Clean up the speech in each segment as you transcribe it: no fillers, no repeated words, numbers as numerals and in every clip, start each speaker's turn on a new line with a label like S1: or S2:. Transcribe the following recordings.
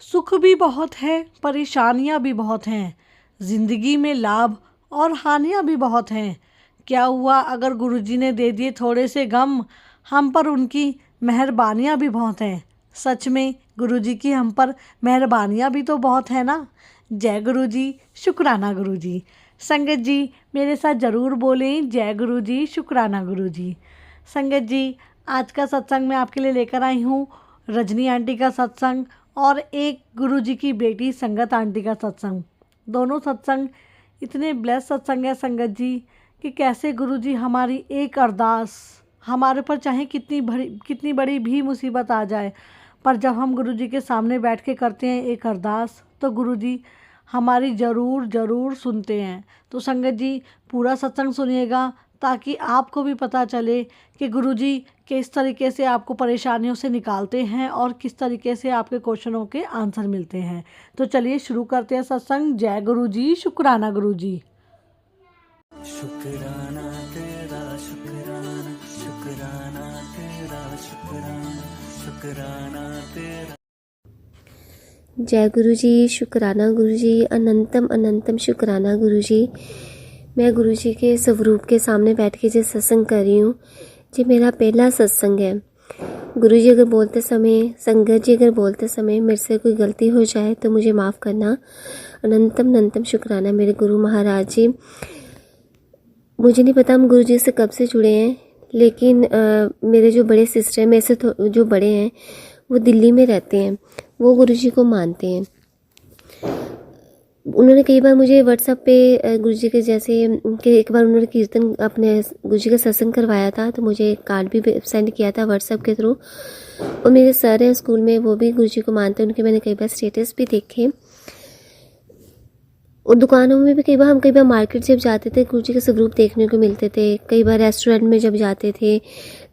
S1: सुख भी बहुत है, परेशानियां भी बहुत हैं। जिंदगी में लाभ और हानियां भी बहुत हैं। क्या हुआ अगर गुरुजी ने दे दिए थोड़े से गम, हम पर उनकी मेहरबानियां भी बहुत हैं। सच में गुरुजी की हम पर मेहरबानियां भी तो बहुत है ना। जय गुरुजी, शुक्राना गुरुजी। संगत जी मेरे साथ ज़रूर बोलें, जय गुरुजी, शुक्राना गुरुजी। संगत जी, आज का सत्संग मैं आपके लिए लेकर आई हूँ रजनी आंटी का सत्संग और एक गुरुजी की बेटी संगत आंटी का सत्संग। दोनों सत्संग इतने ब्लेस सत्संग है संगत जी कि कैसे गुरुजी हमारी एक अरदास, हमारे पर चाहे कितनी बड़ी भी मुसीबत आ जाए, पर जब हम गुरुजी के सामने बैठ के करते हैं एक अरदास, तो गुरुजी हमारी ज़रूर सुनते हैं। तो संगत जी पूरा सत्संग सुनिएगा ताकि आपको भी पता चले कि गुरुजी किस तरीके से आपको परेशानियों से निकालते हैं और किस तरीके से आपके क्वेश्चनों के आंसर मिलते हैं। तो चलिए शुरू करते हैं सत्संग। जय गुरुजी, शुक्राना गुरुजी।
S2: शुक्राना तेरा शुक्राना, शुक्राना तेरा शुक्राना, शुक्राना तेरा।
S3: जय गुरुजी, शुक्राना गुरुजी, अनंतम अनंतम शुक्राना गुरुजी। मैं गुरुजी के स्वरूप के सामने बैठ के जो सत्संग कर रही हूँ, ये मेरा पहला सत्संग है। गुरुजी अगर बोलते समय, संगत जी अगर बोलते समय मेरे से कोई गलती हो जाए तो मुझे माफ़ करना। अनंतम अनंतम शुक्राना मेरे गुरु महाराज जी। मुझे नहीं पता हम गुरुजी से कब से जुड़े हैं, लेकिन मेरे जो बड़े सिस्टर हैं, मेरे से जो बड़े हैं, वो दिल्ली में रहते हैं। वो गुरुजी को मानते हैं। उन्होंने कई बार मुझे व्हाट्सएप पे गुरुजी के जैसे कि एक बार उन्होंने कीर्तन अपने गुरुजी का सत्संग करवाया था, तो मुझे कार्ड भी सेंड किया था व्हाट्सएप के थ्रू। और मेरे सर हैं स्कूल में, वो भी गुरुजी को मानते हैं। उनके मैंने कई बार स्टेटस भी देखे। और दुकानों में भी कई बार मार्केट जब जाते थे गुरुजी के स्वरूप देखने को मिलते थे। कई बार रेस्टोरेंट में जब जाते थे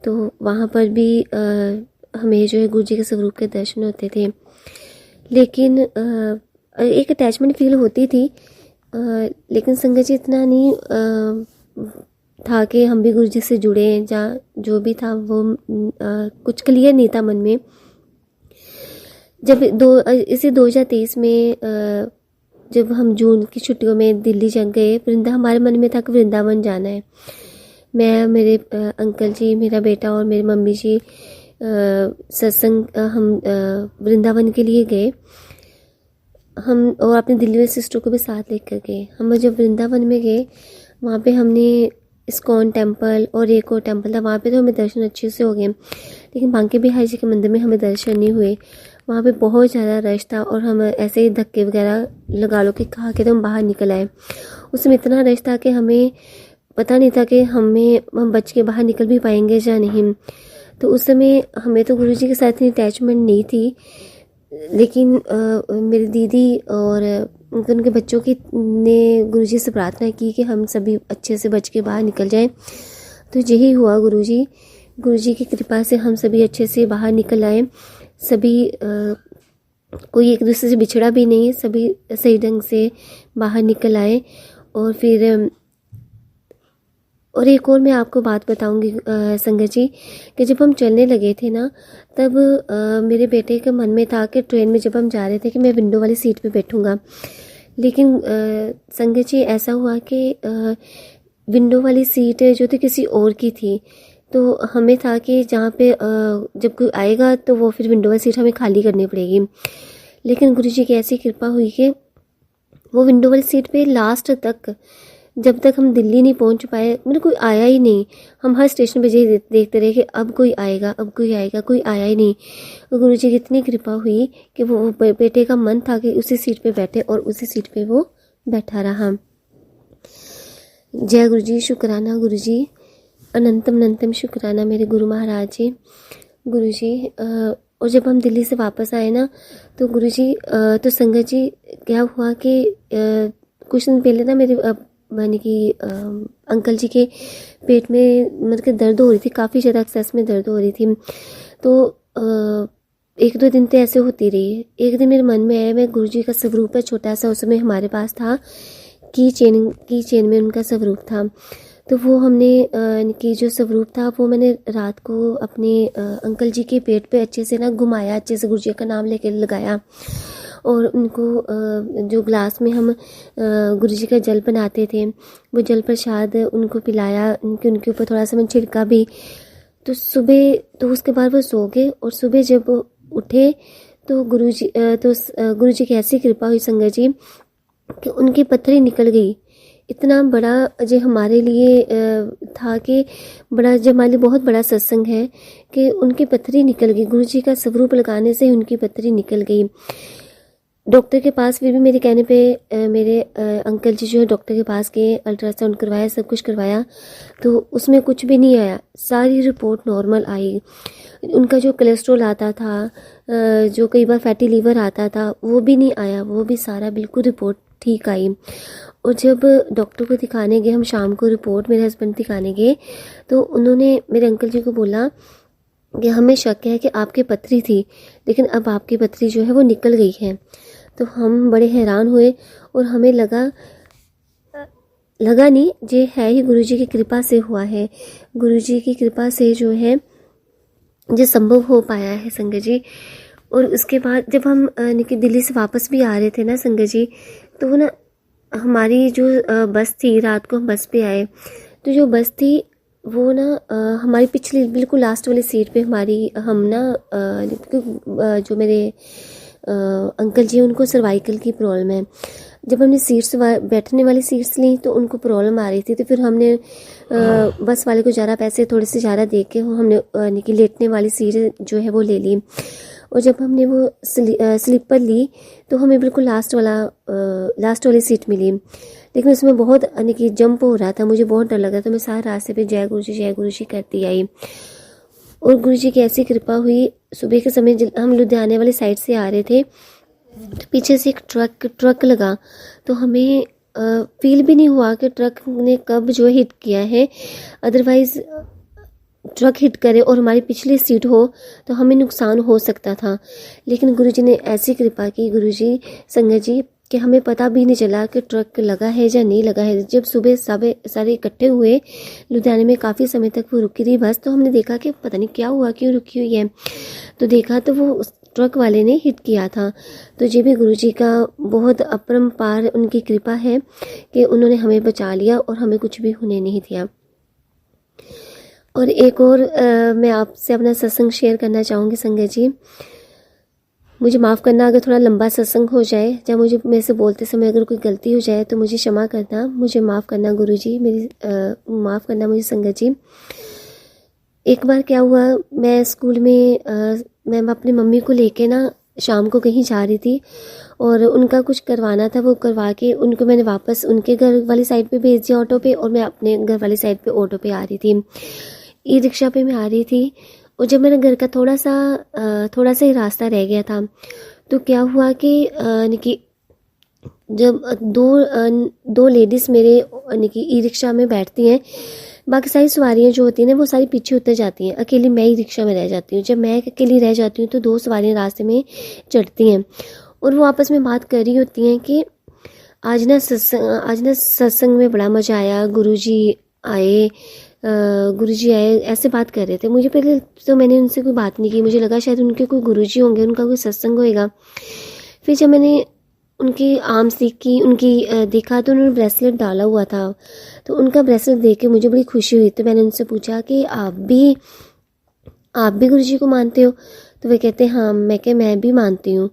S3: तो वहाँ पर भी हमें जो है गुरुजी के स्वरूप के दर्शन होते थे। लेकिन एक अटैचमेंट फील होती थी, लेकिन संगत जी इतना नहीं था कि हम भी गुरुजी से जुड़े हैं। जहाँ जो भी था वो कुछ क्लियर नहीं था मन में। जब इसी 2023 में जब हम जून की छुट्टियों में दिल्ली गए, हमारे मन में था कि वृंदावन जाना है। मैं, मेरे अंकल जी, मेरा बेटा और मेरी मम्मी जी सत्संग हम वृंदावन के लिए गए। हम और अपने दिल्ली में सिस्टर को भी साथ लेकर गए। हम जब वृंदावन में गए, वहाँ पे हमने इस्कॉन टेम्पल और एक और टेम्पल था, वहाँ पे तो हमें दर्शन अच्छे से हो गए। लेकिन बांके बिहारी जी के मंदिर में हमें दर्शन नहीं हुए। वहाँ पे बहुत ज़्यादा रश था और हम ऐसे ही धक्के वगैरह लगा लो कि खा के तो हम बाहर निकल आए। उसमें इतना रश था कि हमें पता नहीं था कि हम बच के बाहर निकल भी पाएंगे या नहीं। तो उस समय हमें तो गुरुजी के साथ इतनी अटैचमेंट नहीं थी, लेकिन मेरी दीदी और उनके बच्चों की ने गुरुजी से प्रार्थना की कि हम सभी अच्छे से बच के बाहर निकल जाएं। तो यही हुआ। गुरुजी की कृपा से हम सभी अच्छे से बाहर निकल आए। सभी कोई एक दूसरे से बिछड़ा भी नहीं, सभी सही ढंग से बाहर निकल आए। और फिर और एक और मैं आपको बात बताऊंगी संगत जी, कि जब हम चलने लगे थे ना, तब मेरे बेटे के मन में था कि ट्रेन में जब हम जा रहे थे कि मैं विंडो वाली सीट पे बैठूंगा। लेकिन संगत जी ऐसा हुआ कि विंडो वाली सीट जो थी किसी और की थी। तो हमें था कि जहाँ पे जब कोई आएगा तो वो फिर विंडो वाली सीट हमें खाली करनी पड़ेगी। लेकिन गुरुजी की ऐसी कृपा हुई कि वो विंडो वाली सीट पे लास्ट तक, जब तक हम दिल्ली नहीं पहुंच पाए, मतलब कोई आया ही नहीं। हम हर स्टेशन पे यही देखते रहे कि अब कोई आएगा, कोई आया ही नहीं। और गुरुजी की इतनी कृपा हुई कि वो बेटे का मन था कि उसी सीट पे बैठे और उसी सीट पे वो बैठा रहा। जय गुरुजी, शुक्राना गुरुजी, अनंतम अनंतम शुक्राना मेरे गुरु महाराज जी। गुरुजी और जब हम दिल्ली से वापस आए ना, तो गुरुजी तो संगत जी क्या हुआ कि कुछ दिन पहले ना मेरे यानी कि अंकल जी के पेट में मतलब कि दर्द हो रही थी, काफ़ी ज़्यादा एक्सेस में दर्द हो रही थी। तो 1-2 दिन तो ऐसे होती रही। एक दिन मेरे मन में आया, मैं गुरुजी का स्वरूप है छोटा सा, उस समय हमारे पास था, की चेन में उनका स्वरूप था। तो वो हमने कि जो स्वरूप था वो मैंने रात को अपने अंकल जी के पेट पे अच्छे से ना घुमाया, अच्छे से गुरुजी का नाम लेके लगाया। और उनको जो ग्लास में हम गुरुजी का जल बनाते थे वो जल प्रसाद उनको पिलाया, उनके ऊपर थोड़ा सा मैंने छिड़का भी। तो सुबह तो उसके बाद वो सो गए और सुबह जब उठे तो गुरुजी की ऐसी कृपा हुई संगत जी कि उनकी पथरी निकल गई। इतना बड़ा जो हमारे लिए था कि बड़ा जो हमारे लिए बहुत बड़ा सत्संग है कि उनकी पथरी निकल गई। गुरुजी का स्वरूप लगाने से उनकी पथरी निकल गई। डॉक्टर के पास फिर भी मेरे कहने पे मेरे अंकल जी जो है डॉक्टर के पास गए, अल्ट्रासाउंड करवाया, सब कुछ करवाया, तो उसमें कुछ भी नहीं आया, सारी रिपोर्ट नॉर्मल आई। उनका जो कोलेस्ट्रॉल आता था, जो कई बार फैटी लीवर आता था, वो भी नहीं आया, वो भी सारा बिल्कुल रिपोर्ट ठीक आई। और जब डॉक्टर को दिखाने गए हम शाम को, रिपोर्ट मेरे हस्बैंड दिखाने गए, तो उन्होंने मेरे अंकल जी को बोला कि हमें शक है कि आपकी पथरी थी, लेकिन अब आपकी पथरी जो है वो निकल गई है। तो हम बड़े हैरान हुए और हमें लगा नहीं, ये है ही गुरुजी की कृपा से हुआ है, गुरुजी की कृपा से जो है जो संभव हो पाया है संगत जी। और उसके बाद जब हम दिल्ली से वापस भी आ रहे थे ना संगत जी, तो वो ना हमारी जो बस थी, रात को हम बस पे आए, तो जो बस थी वो ना हमारी पिछली बिल्कुल लास्ट वाली सीट पे हमारी, हम ना जो मेरे अंकल जी उनको सर्वाइकल की प्रॉब्लम है। जब हमने सीट्स बैठने वाली सीट्स ली तो उनको प्रॉब्लम आ रही थी, तो फिर हमने बस वाले को ज़्यादा पैसे थोड़े से ज़्यादा दे के हमने कि लेटने वाली सीट जो है वो ले ली। और जब हमने वो स्लीपर ली तो हमें बिल्कुल लास्ट वाली सीट मिली, लेकिन उसमें बहुत कि जंप हो रहा था, मुझे बहुत डर लग रहा था। मैं सारे रास्ते पे जय गुरु जी करती आई और गुरु जी की ऐसी कृपा हुई। सुबह के समय हम लुधियाने वाली साइड से आ रहे थे, तो पीछे से एक ट्रक लगा, तो हमें फील भी नहीं हुआ कि ट्रक ने कब जो हिट किया है। अदरवाइज ट्रक हिट करे और हमारी पिछली सीट हो तो हमें नुकसान हो सकता था, लेकिन गुरुजी ने ऐसी कृपा की, गुरुजी संगत जी, कि हमें पता भी नहीं चला कि ट्रक लगा है या नहीं लगा है। जब सुबह सारे इकट्ठे हुए लुधियाने में, काफ़ी समय तक वो रुकी रही बस, तो हमने देखा कि पता नहीं क्या हुआ, क्यों रुकी हुई है। तो देखा तो वो ट्रक वाले ने हिट किया था। तो ये भी गुरुजी का बहुत अपरंपार उनकी कृपा है कि उन्होंने हमें बचा लिया और हमें कुछ भी होने नहीं दिया। और एक और मैं आपसे अपना सत्संग शेयर करना चाहूँगी संगत जी। मुझे माफ़ करना अगर थोड़ा लंबा सत्संग हो जाए, या मुझे मेरे से बोलते समय अगर कोई गलती हो जाए तो मुझे क्षमा करना, मुझे माफ़ करना गुरुजी, मेरी माफ़ करना मुझे संगत जी। एक बार क्या हुआ, मैं स्कूल में मैं अपनी मम्मी को लेके ना शाम को कहीं जा रही थी और उनका कुछ करवाना था, वो करवा के उनको मैंने वापस उनके घर वाली साइड पे भेज दिया ऑटो पे, और मैं अपने घर वाली साइड पे ऑटो पे आ रही थी, ई रिक्शा पे मैं आ रही थी। और जब मेरे घर का थोड़ा सा ही रास्ता रह गया था, तो क्या हुआ कि जब दो लेडीज़ मेरे ई रिक्शा में बैठती हैं, बाकी सारी सवारियां जो होती हैं ना वो सारी पीछे उतर जाती हैं, अकेली मैं ही रिक्शा में रह जाती हूँ। जब मैं अकेली रह जाती हूँ तो दो सवारियां रास्ते में चढ़ती हैं और वो आपस में बात कर रही होती हैं कि आज ना सत्संग में बड़ा मज़ा आया, गुरुजी आए, ऐसे बात कर रहे थे। मुझे पहले तो मैंने उनसे कोई बात नहीं की, मुझे लगा शायद उनके कोई गुरुजी होंगे, उनका कोई सत्संग होएगा। फिर जब मैंने उनकी आर्म्स देखी, उनकी देखा तो उन्होंने ब्रेसलेट डाला हुआ था, तो उनका ब्रेसलेट देख के मुझे बड़ी खुशी हुई। तो मैंने उनसे पूछा कि आप भी गुरुजी को मानते हो? तो वो कहते हाँ। मैं भी मानती हूँ।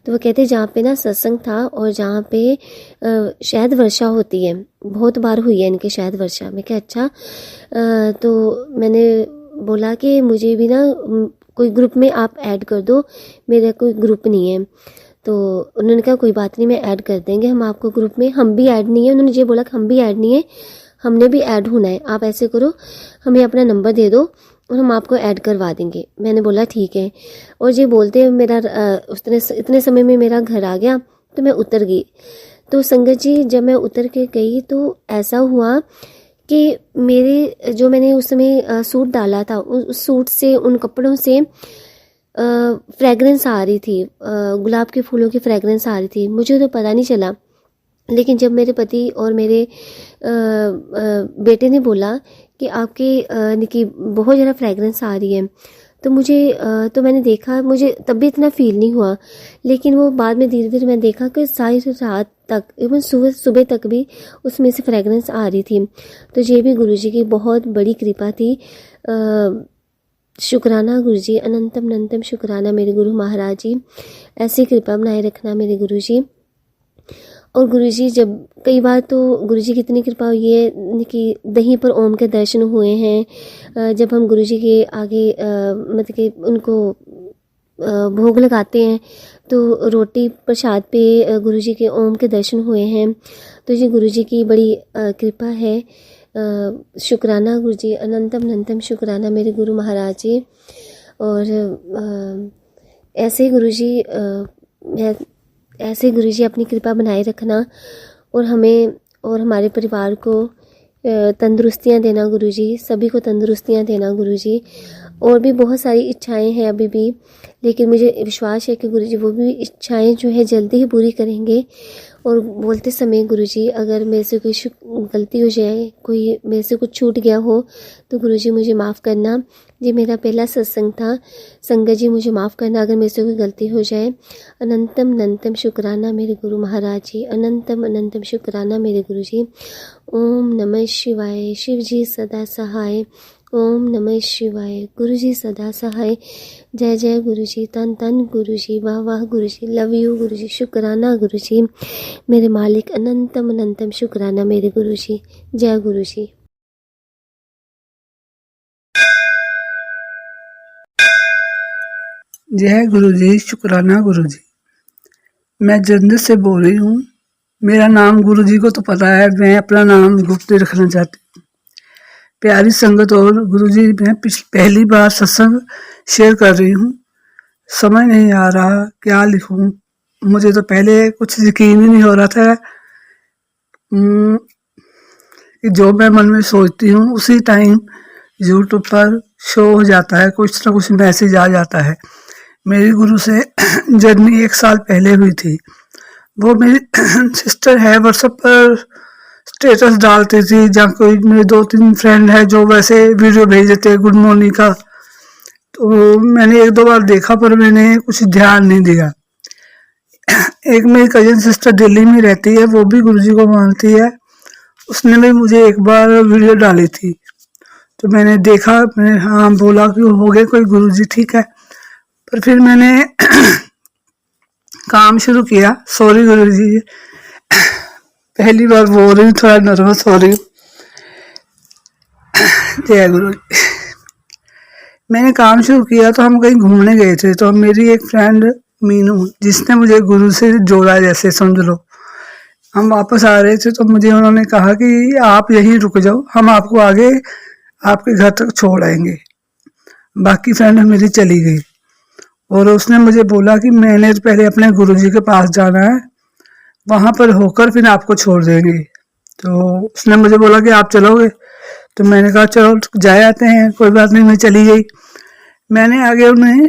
S3: तो वो कहते जहाँ पे ना सत्संग था और जहाँ पे शायद वर्षा होती है, बहुत बार हुई है इनके शायद वर्षा। मैं क्या अच्छा। तो मैंने बोला कि मुझे भी ना कोई ग्रुप में आप ऐड कर दो, मेरा कोई ग्रुप नहीं है। तो उन्होंने कहा कोई बात नहीं, मैं ऐड कर देंगे हम आपको ग्रुप में। हम भी ऐड नहीं है, उन्होंने ये बोला कि हम भी ऐड नहीं है, हमने भी ऐड होना है। आप ऐसे करो, हमें अपना नंबर दे दो और हम आपको ऐड करवा देंगे। मैंने बोला ठीक है। और ये बोलते मेरा इतने समय में मेरा घर आ गया, तो मैं उतर गई। तो संगत जी जब मैं उतर के गई तो ऐसा हुआ कि मेरे जो मैंने उस समय सूट डाला था, उस सूट से, उन कपड़ों से फ्रेगरेंस आ रही थी, गुलाब के फूलों की फ्रेगरेंस आ रही थी। मुझे तो पता नहीं चला, लेकिन जब मेरे पति और मेरे बेटे ने बोला कि आपके की बहुत ज़्यादा फ्रेगरेंस आ रही है, तो तो मैंने देखा, मुझे तब भी इतना फील नहीं हुआ, लेकिन वो बाद में धीरे धीरे मैं देखा कि सारी रात तक, इवन सुबह सुबह तक भी उसमें से फ्रेगरेंस आ रही थी। तो ये भी गुरुजी की बहुत बड़ी कृपा थी। शुक्राना गुरुजी, अनंतम अनंतम शुक्राना मेरे गुरु महाराज जी, ऐसी कृपा बनाए रखना मेरे गुरुजी। और गुरुजी, जब कई बार तो गुरुजी की इतनी कृपा हुई है कि दही पर ओम के दर्शन हुए हैं। जब हम गुरुजी के आगे मतलब कि उनको भोग लगाते हैं तो रोटी प्रसाद पे गुरुजी के ओम के दर्शन हुए हैं। तो ये गुरुजी की बड़ी कृपा है। शुक्राना गुरुजी, अनंतम अनंतम शुक्राना मेरे गुरु महाराज जी। और ऐसे गुरुजी ऐसे गुरुजी अपनी कृपा बनाए रखना और हमें और हमारे परिवार को तंदुरुस्तियाँ देना गुरुजी, सभी को तंदुरुस्तियाँ देना गुरुजी। और भी बहुत सारी इच्छाएं हैं अभी भी, लेकिन मुझे विश्वास है कि गुरुजी वो भी इच्छाएं जो है जल्दी ही पूरी करेंगे। और बोलते समय गुरुजी, अगर मेरे से कोई गलती हो जाए, कोई मेरे से कुछ छूट गया हो तो गुरुजी मुझे माफ़ करना। ये मेरा पहला सत्संग था, संगत जी मुझे माफ़ करना अगर मेरे से कोई गलती हो जाए। अनंतम अनंतम शुक्राना मेरे गुरु महाराज जी, अनंतम अनंतम शुक्राना मेरे गुरुजी। ओम नमः शिवाय, शिव जी सदा सहाय। ओम नमः शिवाय, गुरुजी सदा सहाय। जय जय गुरुजी, तन तन गुरुजी, वाह वाह गुरुजी, लव यू गुरुजी, शुक्राना गुरुजी मेरे मालिक, अनंतम अनंतम शुक्राना मेरे गुरुजी। जय गुरुजी।
S4: जय गुरुजी, शुक्राना गुरुजी। मैं जन्नत से बोल रही हूँ। मेरा नाम गुरुजी को तो पता है, मैं अपना नाम गुप्त रखना चाहती हूँ। प्यारी संगत और गुरुजी, मैं पहली बार सत्संग शेयर कर रही हूँ। समझ नहीं आ रहा क्या लिखूँ। मुझे तो पहले कुछ यकीन ही नहीं हो रहा था कि जो मैं मन में सोचती हूँ उसी टाइम यूट्यूब पर शो हो जाता है, कुछ ना कुछ मैसेज आ जाता है। मेरी गुरु से जर्नी 1 साल पहले हुई थी। वो मेरी सिस्टर है, व्हाट्सएप पर स्टेटस डालती थी, जहाँ कोई मेरे 2-3 फ्रेंड है जो वैसे वीडियो भेज देते हैं गुड मॉर्निंग का। तो मैंने 1-2 बार देखा पर मैंने कुछ ध्यान नहीं दिया। एक मेरी कजिन सिस्टर दिल्ली में रहती है, वो भी गुरुजी को मानती है। उसने भी मुझे एक बार वीडियो डाली थी, तो मैंने देखा, मैंने हाँ बोला कि हो गए कोई गुरुजी, ठीक है। पर फिर मैंने काम शुरू किया। सॉरी गुरुजी, पहली बार बोल रही हूँ, थोड़ा नर्वस हो रही हूँ। जय गुरु। मैंने काम शुरू किया तो हम कहीं घूमने गए थे, तो मेरी एक फ्रेंड मीनू, जिसने मुझे गुरु से जोड़ा जैसे समझ लो, हम वापस आ रहे थे तो मुझे उन्होंने कहा कि आप यहीं रुक जाओ, हम आपको आगे आपके घर तक छोड़ आएंगे। बाकी फ्रेंड मेरी चली गई और उसने मुझे बोला कि मैंने पहले अपने गुरुजी के पास जाना है, वहाँ पर होकर फिर आपको छोड़ देंगे। तो उसने मुझे बोला कि आप चलोगे, तो मैंने कहा चलो जाए आते हैं, कोई बात नहीं। मैं चली गई। मैंने आगे उन्हें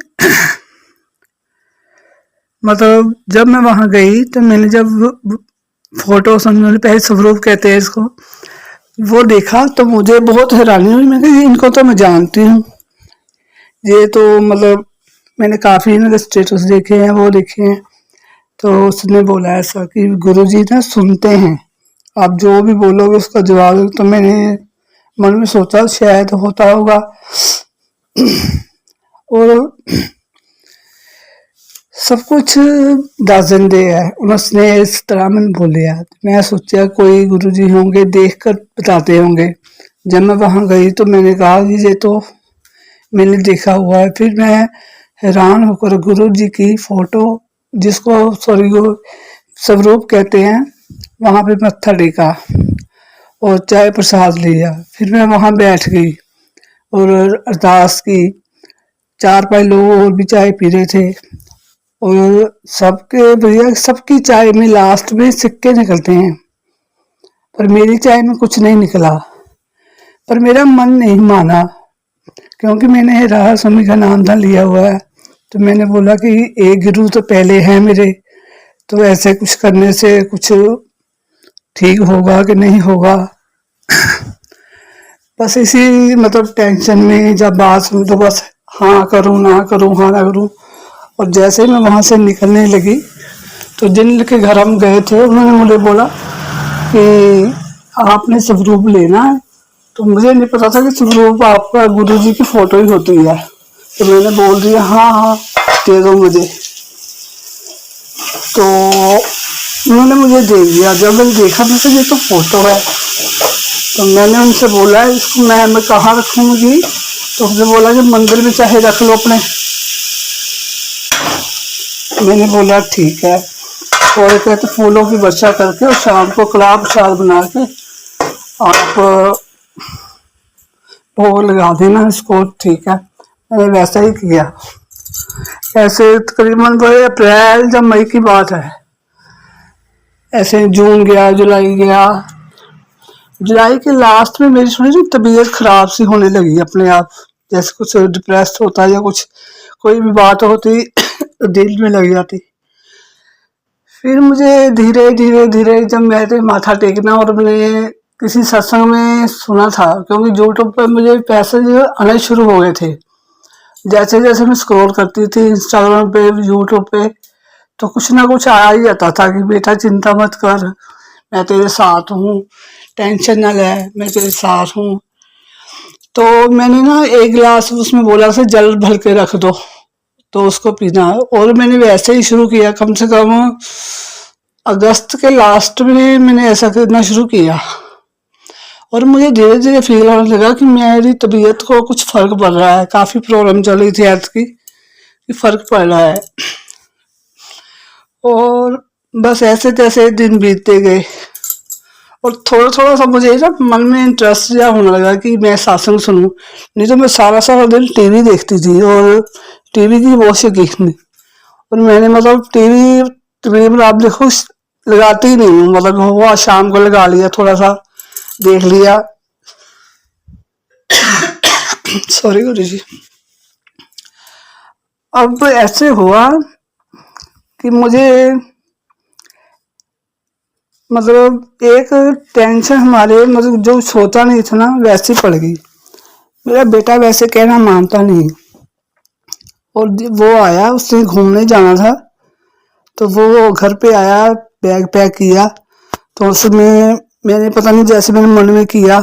S4: मतलब जब मैं वहाँ गई तो मैंने जब फोटो समझ पहले स्वरूप कहते हैं इसको, वो देखा तो मुझे बहुत हैरानी हुई। मैं कहा इनको तो मैं जानती हूँ, ये तो मतलब मैंने काफ़ी इनके स्टेटस देखे हैं, वो देखे हैं। तो उसने बोला ऐसा कि गुरुजी ना सुनते हैं, आप जो भी बोलोगे उसका जवाब दो। तो मैंने मन में सोचा शायद होता होगा। और सब कुछ दस दिंदे है, उसने इस तरह मैंने बोलिया। मैं सोचा कोई गुरुजी होंगे, देख कर बताते होंगे। जब मैं वहाँ गई तो मैंने कहा कि ये तो मैंने देखा हुआ है। फिर मैं हैरान होकर गुरुजी की फोटो, जिसको सॉरी स्वरूप कहते हैं, वहाँ पे मत्था टेका और चाय प्रसाद लिया। फिर मैं वहाँ बैठ गई और अरदास की। 4-5 लोग और भी चाय पी रहे थे और सबके भैया सबकी चाय में लास्ट में सिक्के निकलते हैं, पर मेरी चाय में कुछ नहीं निकला। पर मेरा मन नहीं माना, क्योंकि मैंने राहा स्वामी का नाम था लिया हुआ है। तो मैंने बोला कि एक गुरु तो पहले है मेरे, तो ऐसे कुछ करने से कुछ ठीक होगा कि नहीं होगा। बस इसी मतलब टेंशन में जब बात सुनी तो बस हाँ करूँ ना करूँ, हाँ ना करूँ। और जैसे ही मैं वहाँ से निकलने लगी तो जिनके घर हम गए थे उन्होंने मुझे बोला कि आपने स्वरूप लेना है। तो मुझे नहीं पता था कि स्वरूप आपका गुरुजी की फोटो ही होती है। तो मैंने बोल दिया हाँ हाँ दे दो मुझे। तो उन्होंने मुझे दे दिया। जब मैंने देखा तो ये तो फोटो है। तो मैंने उनसे बोला इसको मैं कहाँ रखूंगी। तो उसने बोला कि मंदिर में चाहे रख लो अपने। मैंने बोला ठीक है। और कहते फूलों की वर्षा करके और शाम को कलाब प्रसाद बना के आप भोग लगा देना इसको, ठीक है। मैंने वैसा ही किया। ऐसे तकरीबन वो अप्रैल या मई की बात है। ऐसे जून गया, जुलाई गया। जुलाई के लास्ट में मेरी थोड़ी सी तबीयत खराब सी होने लगी अपने आप। जैसे कुछ डिप्रेस होता या कुछ कोई भी बात होती दिल में लग जाती। फिर मुझे धीरे धीरे धीरे जब मैंने माथा टेकना और मैंने किसी सत्संग में सुना था, क्योंकि यूट्यूब पर मुझे पैसे जो आने शुरू हो गए थे। जैसे जैसे मैं स्क्रॉल करती थी इंस्टाग्राम पे, यूट्यूब पे, तो कुछ ना कुछ आ ही जाता था कि बेटा चिंता मत कर, मैं तेरे साथ हूँ, टेंशन ना ले, मैं तेरे साथ हूँ। तो मैंने ना एक गिलास उसमें बोला से जल भर के रख दो तो उसको पीना है। और मैंने वैसे ही शुरू किया। कम से कम अगस्त के लास्ट में मैंने ऐसा करना शुरू किया। और मुझे धीरे धीरे फील होने लगा कि मेरी तबीयत को कुछ फर्क पड़ रहा है। काफ़ी प्रॉब्लम चल रही थी हेल्थ की, कि फर्क पड़ रहा है। और बस ऐसे तैसे दिन बीतते गए। और थोड़ा थोड़ा सा मुझे ना मन में इंटरेस्ट या होने लगा कि मैं सत्संग सुनूं। नहीं तो मैं सारा सारा दिन टीवी देखती थी और टीवी की बहुत शौकीन थी। और मैंने मतलब टीवी तकरीबन आप देखो लगाती ही नहीं हूँ। मतलब हुआ शाम को लगा लिया, थोड़ा सा देख लिया। सॉरी गुरु जी। अब ऐसे हुआ कि मुझे मतलब एक टेंशन हमारे मतलब जो सोचा नहीं था ना वैसी पड़ गई। मेरा बेटा वैसे कहना मानता नहीं। और वो आया, उससे घूमने जाना था, तो वो घर पे आया, बैग पैक किया। तो उसमें मैंने पता नहीं जैसे मैंने मन में किया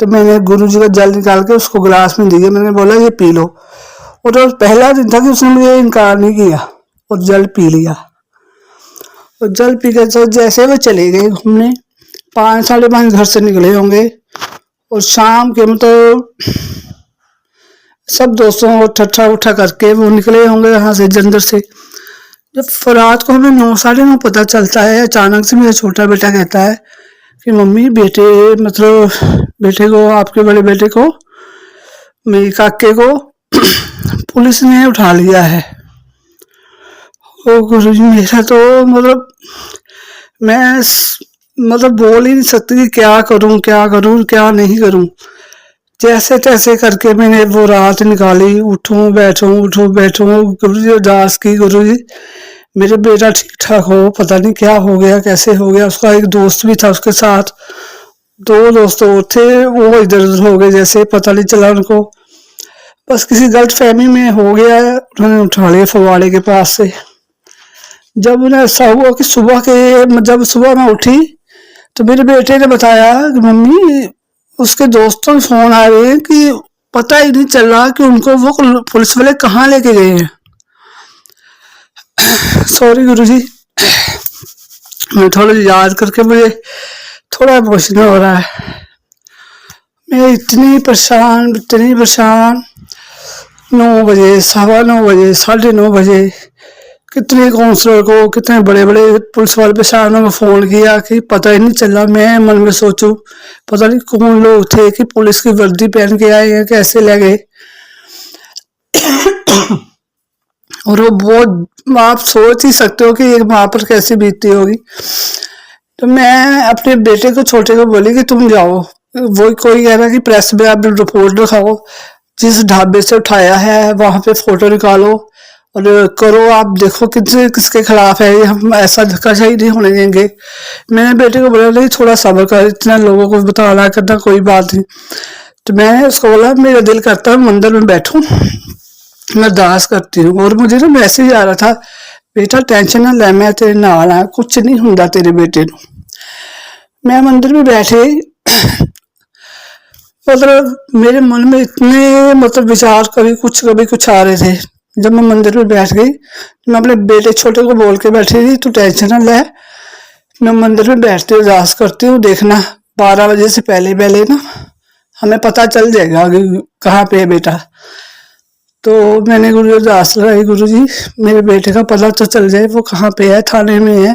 S4: तो मैंने गुरु जी का जल निकाल के उसको गिलास में दिया। मैंने बोला ये पी लो। और तो पहला दिन था कि उसने मुझे इनकार नहीं किया और जल पी लिया। और जल पी के तो जैसे वो चले गए घूमने, 5 साढ़े 5 घर से निकले होंगे। और शाम के मतलब सब दोस्तों को ठट्ठा उठा करके वो निकले होंगे यहाँ से जंदर से। जब रात को हमें 9 साढ़े 9 पता चलता है, अचानक से मेरा छोटा बेटा कहता है कि मम्मी बेटे मतलब बेटे को, आपके बड़े बेटे को, मेरे काके को पुलिस ने उठा लिया है। ओ गुरु जी, मेरा तो मतलब मैं मतलब बोल ही नहीं सकती कि क्या करूं क्या करूं क्या नहीं करूं। जैसे तैसे करके मैंने वो रात निकाली। उठूं बैठूं गुरु जी अरदास की, गुरु जी मेरे बेटा ठीक ठाक हो। पता नहीं क्या हो गया, कैसे हो गया। उसका एक दोस्त भी था उसके साथ, 2 दोस्त और थे, वो इधर उधर हो गए जैसे, पता नहीं चला उनको। बस किसी गलत फहमी में हो गया, उन्होंने उठा लिया फगवाड़े के पास से। जब उन्हें ऐसा हुआ कि जब सुबह मैं उठी तो मेरे बेटे ने बताया कि मम्मी उसके दोस्तों के फोन आ रहे हैं कि पता ही नहीं चल रहा कि उनको वो पुलिस वाले कहाँ लेके गए हैं। सॉरी गुरुजी, मैं थोड़ा याद करके मुझे थोड़ा इमोशनल हो रहा है। मैं इतनी परेशान 9 बजे, 9:15 बजे, 9:30 बजे कितने काउंसलर को, कितने बड़े बड़े पुलिस वाले पेशानों को फोन किया कि पता ही नहीं चला। मैं मन में सोचूं पता नहीं कौन लोग थे कि पुलिस की वर्दी पहन के आए हैं, कैसे ले गए। और वो बहुत, आप सोच ही सकते हो कि एक माँ पर कैसी बीतती होगी। तो मैं अपने बेटे को, छोटे को बोली कि तुम जाओ। वो कोई कह रहा कि प्रेस में आप रिपोर्ट लिखाओ, जिस ढाबे से उठाया है वहां पे फोटो निकालो और करो, आप देखो किसके खिलाफ है, हम ऐसा धक्काशाही नहीं होने देंगे। मैंने बेटे को बोला नहीं थोड़ा सब्र कर, इतना लोगों को बताना करना कोई बात नहीं। तो मैं उसको बोला मेरा दिल करता है मंदिर में बैठूं, मैं अरदास करती हूँ। और मुझे ना मैसेज आ रहा था, बेटा टेंशन ना ले, मैं तेरे नाल हाँ, कुछ नहीं हुंदा तेरे बेटे नूं। मैं मंदिर में बैठे मतलब मेरे मन में इतने मतलब विचार कभी कुछ आ रहे थे। जब मैं मंदिर में बैठ गई, मैं अपने बेटे छोटे को बोल के बैठी थी, तू टेंशन ना ले, मैं मंदिर में बैठती हूँ, अरदास करती हूँ, देखना 12 बजे से पहले पहले ना हमें पता चल जाएगा कि कहाँ पे है बेटा। तो मैंने गुरु जी अरदास लगाई, गुरु जी मेरे बेटे का पता तो चल जाए, वो कहाँ पे है, थाने में है,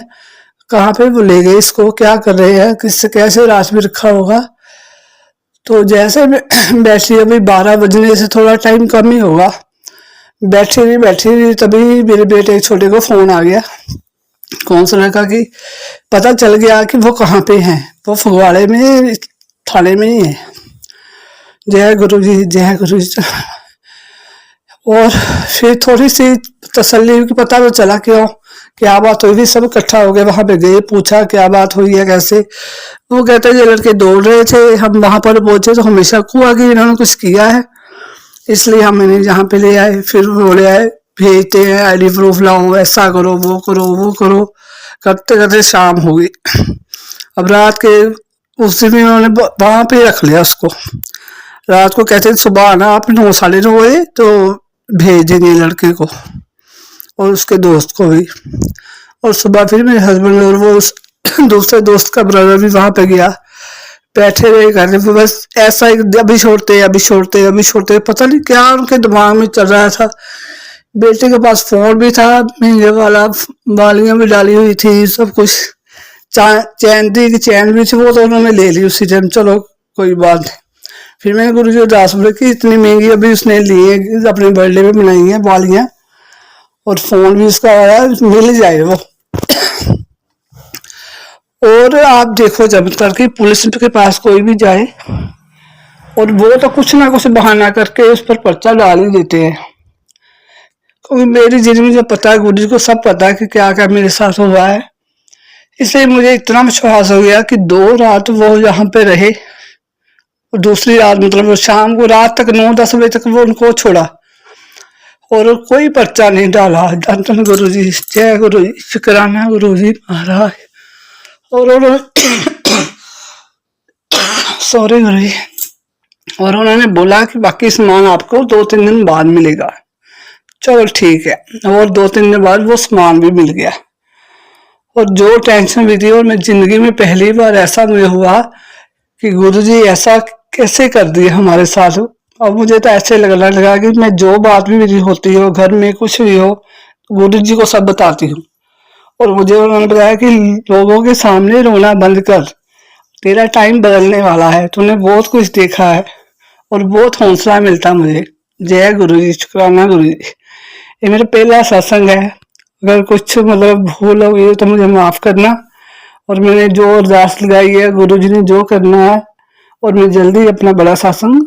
S4: कहाँ पे वो ले गए इसको, क्या कर रहे हैं, किससे कैसे रात में रखा होगा। तो जैसे बैठी, अभी 12 बजने से थोड़ा टाइम कम ही होगा, बैठी रही तभी मेरे बेटे छोटे को फोन आ गया काउंसलर का कि पता चल गया कि वो कहाँ पे हैं, वो फगवाड़े में थाने में ही है। जय गुरु जी, जय गुरु जी। और फिर थोड़ी सी तसल्ली की, पता तो चला क्यों क्या बात हुई थी, सब इकट्ठा हो गए, वहां पे गए, पूछा क्या बात हुई है कैसे। वो कहते हैं ये लड़के दौड़ रहे थे, हम वहां पर पहुंचे तो हमें शक हुआ कि इन्होंने कुछ किया है, इसलिए हम इन्हें यहाँ पे ले आए। फिर वो ले आए, भेजते हैं ID प्रूफ लाओ, ऐसा करो वो करो वो करो, करते करते शाम हो गई। अब रात के उस दिन उन्होंने वहां पे रख लिया उसको। रात को कहते सुबह आना आप 9 साढ़े 9 बजे, तो भेज देंगे लड़के को और उसके दोस्त को भी। और सुबह फिर मेरे हस्बैंड और वो दूसरे दोस्त का ब्रदर भी वहां पे गया, बैठे रहे घर में, बस ऐसा ही अभी छोड़ते, पता नहीं क्या उनके दिमाग में चल रहा था। बेटे के पास फोन भी था महंगे वाला, बालियां भी डाली हुई थी, सब कुछ, चैन भी थी, वो तो उन्होंने ले ली उसी टाइम, चलो कोई बात नहीं। फिर मैंने गुरु जी अरदास बोले कि इतनी महंगी अभी उसने ली है, अपने बर्थडे पे बनाई है बालियां, और फोन भी उसका आया, मिल जाए वो। और आप देखो जब तक कि पुलिस के पास कोई भी जाए और वो तो कुछ ना कुछ बहाना करके उस पर पर्चा डाल ही देते हैं। क्योंकि मेरी जिंदगी जो पता है, गुरु जी को सब पता है कि क्या क्या मेरे साथ हुआ है, इसलिए मुझे इतना विश्वास हो गया कि 2 रात वो यहाँ पे रहे, और दूसरी रात मतलब शाम को रात तक 9-10 बजे तक वो उनको छोड़ा और कोई पर्चा नहीं डाला। धन गुरु जी, जय गुरु जी, शुक्राना गुरु जी महाराज। और सॉरी गुरु जी। और उन्होंने बोला कि बाकी सामान आपको 2-3 दिन बाद मिलेगा। चलो ठीक है, और 2-3 दिन बाद वो सामान भी मिल गया। और जो टेंशन भी थी, और मैं जिंदगी में पहली बार ऐसा मुझे हुआ कि गुरु जी ऐसा कैसे कर दिया हमारे साथ। अब मुझे तो ऐसे लगने लगा कि मैं जो बात भी मेरी होती हो, घर में कुछ भी हो, गुरु जी को सब बताती हूँ। और मुझे उन्होंने बताया कि लोगों के सामने रोना बंद कर, तेरा टाइम बदलने वाला है, तूने बहुत कुछ देखा है। और बहुत हौसला मिलता मुझे। जय गुरु जी, शुक्राना गुरु जी। ये मेरा पहला सत्संग है, अगर कुछ मतलब भूल हो गई तो मुझे माफ करना। और मैंने जो अरदास लगाई है, गुरु जी ने जो करना है, और मैं जल्दी अपना बड़ा सत्संग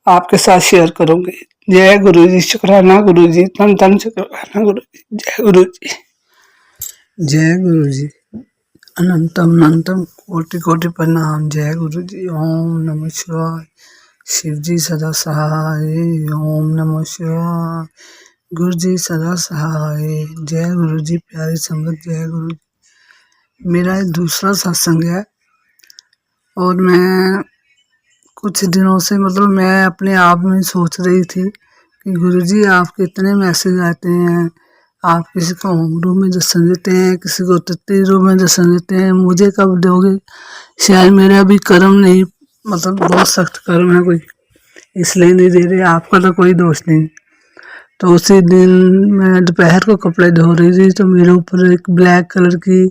S4: आपके साथ शेयर करूंगी। जय गुरु जी, शुक्राना गुरु जी, तन तन शुक्राना गुरु जी, जय गुरु जी। जय गुरु जी, अनंतम अनंतम कोटि कोटि प्रणाम। जय गुरु जी। ओम नमः शिवाय। शिव जी सदा सहाय। ओम नमः शिवाय। गुरु जी सदा सहाय। जय गुरु जी। प्यारी संगत, जय गुरु जी। मेरा दूसरा सत्संग है, और मैं कुछ दिनों से मतलब मैं अपने आप में सोच रही थी कि गुरुजी आपके इतने मैसेज आते हैं, आप किसी को होम रूम में दर्शन देते हैं, किसी को तृतीय रूम में दर्शन देते हैं, मुझे कब दोगे? शायद मेरे अभी कर्म नहीं, मतलब बहुत सख्त कर्म है कोई, इसलिए नहीं दे रहे। आपका तो कोई दोष नहीं। तो उसी दिन मैं दोपहर को कपड़े धो रही थी, तो मेरे ऊपर एक ब्लैक कलर की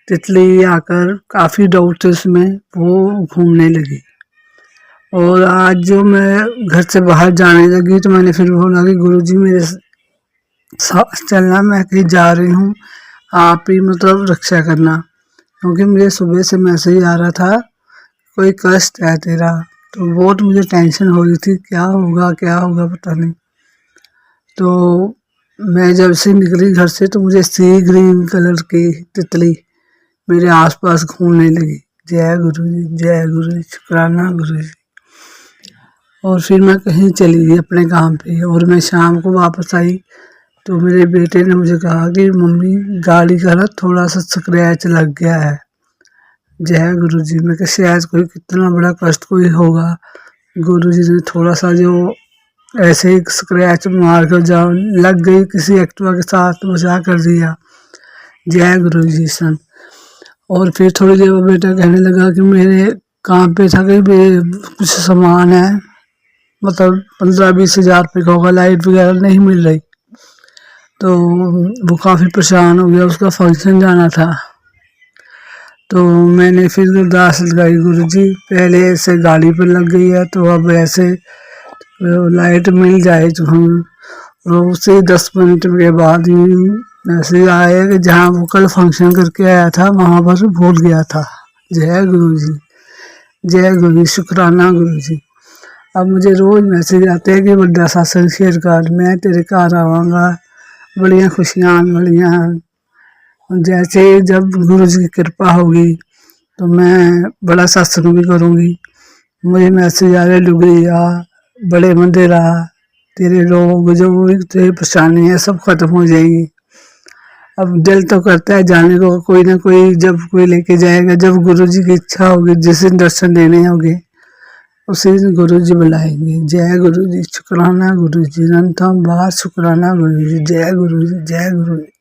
S4: तितली आकर, काफ़ी डाउट थे उसमें, वो घूमने लगी। और आज जो मैं घर से बाहर जाने लगी, तो मैंने फिर बोला कि गुरुजी मेरे साथ चलना, मैं कहीं जा रही हूँ, आप ही मतलब रक्षा करना। क्योंकि मुझे सुबह से मैसेज आ रहा था कोई कष्ट है तेरा, तो बहुत मुझे टेंशन हो रही थी, क्या होगा पता नहीं। तो मैं जब से निकली घर से, तो मुझे सी ग्रीन कलर की तितली मेरे आसपास घूमने लगी। जय गुरु जी, जय गुरु जी, शुक्राना गुरु जी। और फिर मैं कहीं चली गई अपने काम पे और मैं शाम को वापस आई तो मेरे बेटे ने मुझे कहा कि मम्मी गाड़ी का ना थोड़ा सा स्क्रैच लग गया है। जय गुरु जी। मैं कहा शायद कोई कितना बड़ा कष्ट कोई होगा, गुरु जी ने थोड़ा सा जो ऐसे ही स्क्रैच मार कर जाओ लग गई किसी एक्टिवा के साथ बचा कर दिया। जय गुरु जी सन। और फिर थोड़ी देर बाद बेटा कहने लगा कि मेरे काम पे था कि कुछ सामान है, मतलब 15-20 हज़ार रुपये का होगा, लाइट वगैरह नहीं मिल रही। तो वो काफ़ी परेशान हो गया, उसका फंक्शन जाना था। तो मैंने फिर अरदास लगाई, गुरु जी पहले ऐसे गाड़ी पर लग गई है तो अब ऐसे लाइट मिल जाए तो हम। उससे 10 मिनट के बाद ही मैसेज आया कि जहाँ वो कल फंक्शन करके आया था वहाँ पर भूल गया था। जय गुरु जी, जय गुरु जी, शुक्राना गुरु जी। अब मुझे रोज़ मैसेज आते हैं कि बड़ा सत्संग शेयर कर, मैं तेरे घर आवाँगा, बड़ियाँ खुशियाँ बड़ियाँ। जैसे जब गुरु जी की कृपा होगी तो मैं बड़ा सत्संग भी करूँगी। मुझे मैसेज आ रहे लुगड़िया बड़े मंदिर आ, तेरे रोग जो भी तेरी परेशानी है सब खत्म हो जाएगी। अब दिल तो करता है जाने को, कोई ना कोई जब कोई लेके जाएगा, जब गुरु जी की इच्छा होगी, जिस दिन दर्शन देने होंगे उसी दिन गुरु जी बुलाएंगे। जय गुरु जी, शुक्राना गुरु जी, अनंतम बार शुक्राना गुरु जी। जय गुरु जी, जय गुरु जी।